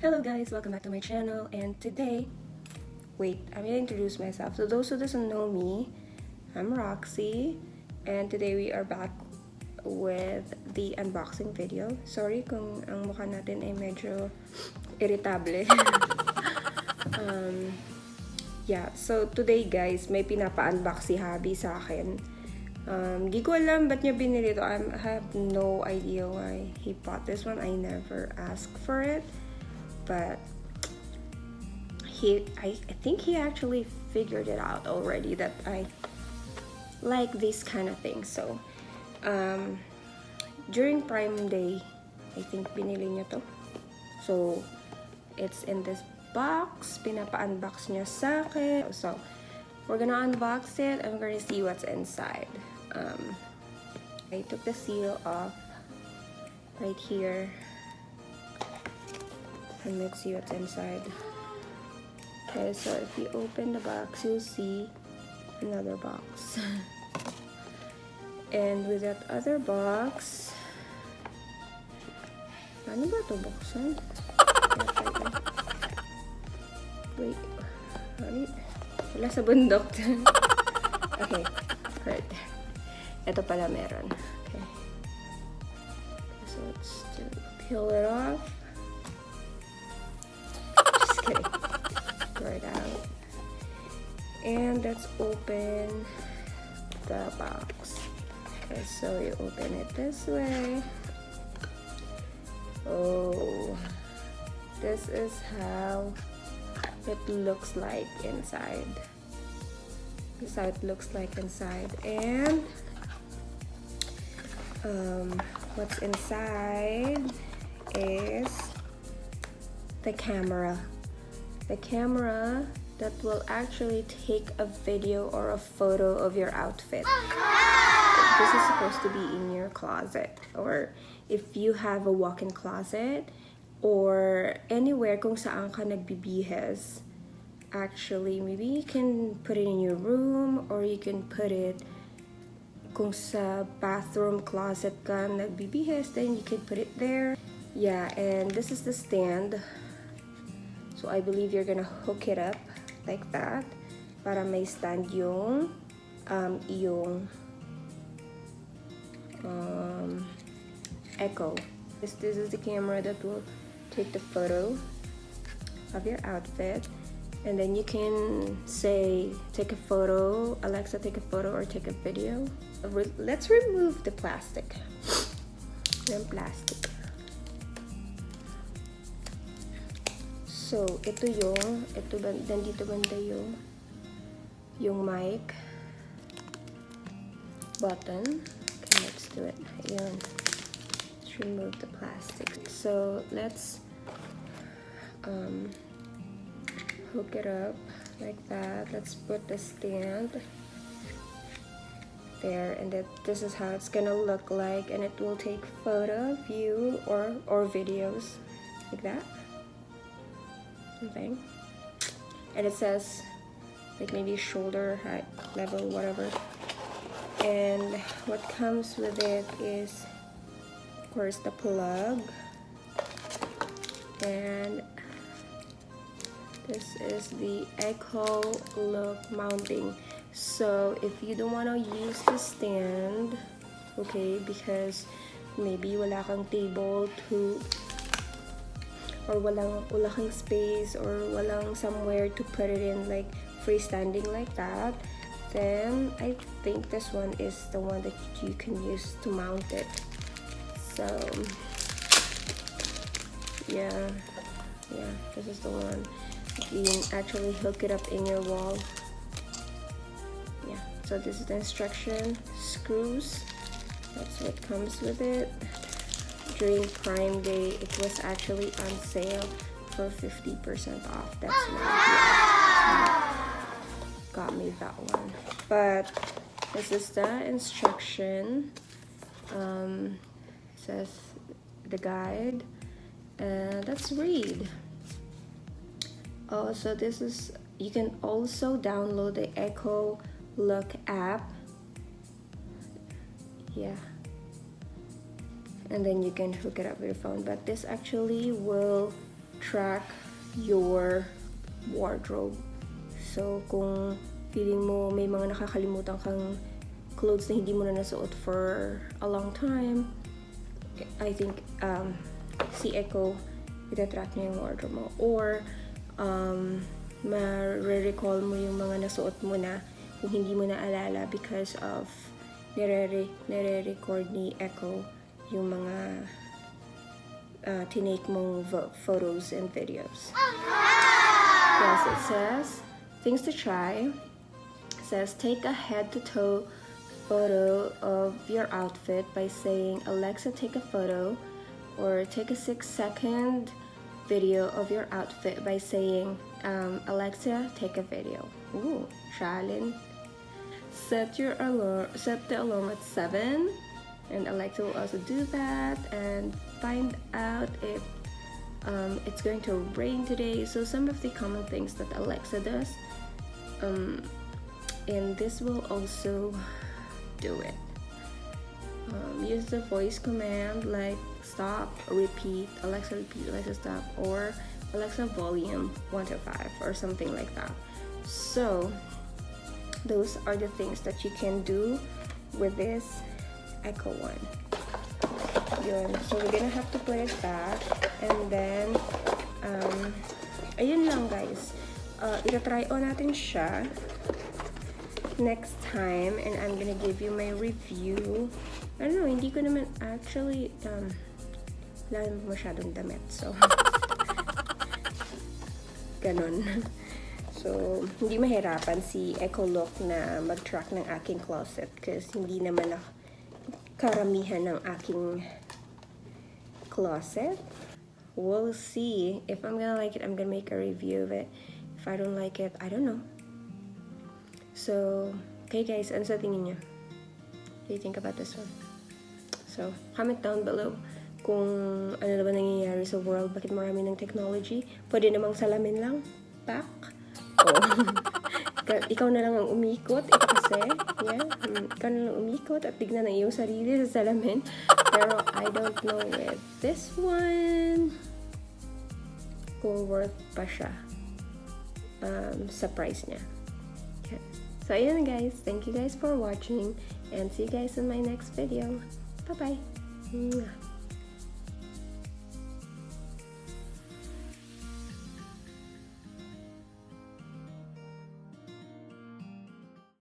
Hello guys, welcome back to my channel, and today, I'm gonna introduce myself. So those who doesn't know me, I'm Roxy, and today we are back with the unboxing video. Sorry kung ang mukha natin ay medyo irritable. Yeah, so today guys, may pinapa-unbox si Habi sa akin. Di ko alam ba't niya binili ito. I have no idea why he bought this one. I never asked for it. But I think he actually figured it out already that I like this kind of thing. So, during Prime Day, I think binili niya to. So, it's in this box. Pinapa-unbox niya sa akin. So, we're gonna unbox it and we're gonna see what's inside. I took the seal off right here. And let's see what's inside. Okay, so if you open the box, you'll see another box. And with that other box, ano ba ito buksan? Wait, wala sa bundok. Okay, right. Ito pala meron. Okay. So let's peel it off. Okay, throw it out. And let's open the box. Okay, so you open it this way. Oh, this is how it looks like inside. This is how it looks like inside. And what's inside is the camera. The camera that will actually take a video or a photo of your outfit. This is supposed to be in your closet, or if you have a walk-in closet or anywhere kung saan ka nagbibihis. Actually, maybe you can put it in your room, or you can put it kung sa bathroom closet ka nagbibihis, then you can put it there. Yeah, and this is the stand. So I believe you're gonna hook it up like that para may stand yung echo. This is the camera that will take the photo of your outfit, and then you can say take a photo, Alexa take a photo, or take a video. Let's remove the plastic. Yung plastic. So, nandito banda yung mic button. Okay, let's do it. Ayan. Let's remove the plastic. So, let's hook it up like that. Let's put the stand there, and this is how it's gonna look like, and it will take photo of you or videos like that. Thing. And it says like maybe shoulder height level, whatever. And what comes with it is, of course, the plug, and this is the Echo Look mounting. So if you don't want to use the stand, okay, because maybe wala kang table to, or wala kang space, or walang somewhere to put it in, like freestanding like that, then I think this one is the one that you can use to mount it. So yeah, this is the one. You can actually hook it up in your wall. Yeah, so this is the instruction. Screws, that's what comes with it. During Prime Day, it was actually on sale for 50% off. That's why he got me that one. But this is the instruction. It says the guide, and let's read. So this is, you can also download the Echo Look app. Yeah. And then you can hook it up with your phone, but this actually will track your wardrobe. So, kung feeling mo may mga nakakalimutan kang clothes na hindi mo na nasuot for a long time, I think si Echo, itatrack niya yung wardrobe mo. Or, ma-recall mo yung mga nasuot mo na kung hindi mo na alala because of nire-record ni Echo yung mga tinake mong photos and videos. Yes, it says, things to try. It says, take a head-to-toe photo of your outfit by saying, Alexa, take a photo. Or take a 6-second video of your outfit by saying, Alexa, take a video. Ooh, challenge. Set the alarm at 7, and Alexa will also do that, and find out if it's going to rain today. So some of the common things that Alexa does, and this will also do it. Use the voice command like stop, repeat, Alexa repeat, Alexa stop, or Alexa volume 1 to 5 or something like that. So those are the things that you can do with this Echo One. Yun. So we're gonna have to put it back, and then ayun lang guys. Ita-try on natin siya next time, and I'm gonna give you my review. I don't know, hindi ko naman actually wala naman masyadong damit, so ganon. So hindi mahirapan si Echo Look na mag-track ng aking closet kasi hindi naman ako karamihan ng aking closet. We'll see. If I'm gonna like it, I'm gonna make a review of it. If I don't like it, I don't know. So, okay guys, ano sa tingin nyo? What do you think about this one? So, comment down below kung ano na ba nangyayari sa world, bakit marami ng technology. Pwede namang salamin lang. Back. Oh. Ikaw na lang ang umikot. Ito kasi, yeah. Ikaw na lang umikot at tignan ang iyong sarili sa salamin. Pero, I don't know with this one kung worth pa siya sa price niya. Okay. So, ayan guys. Thank you guys for watching. And see you guys in my next video. Bye-bye.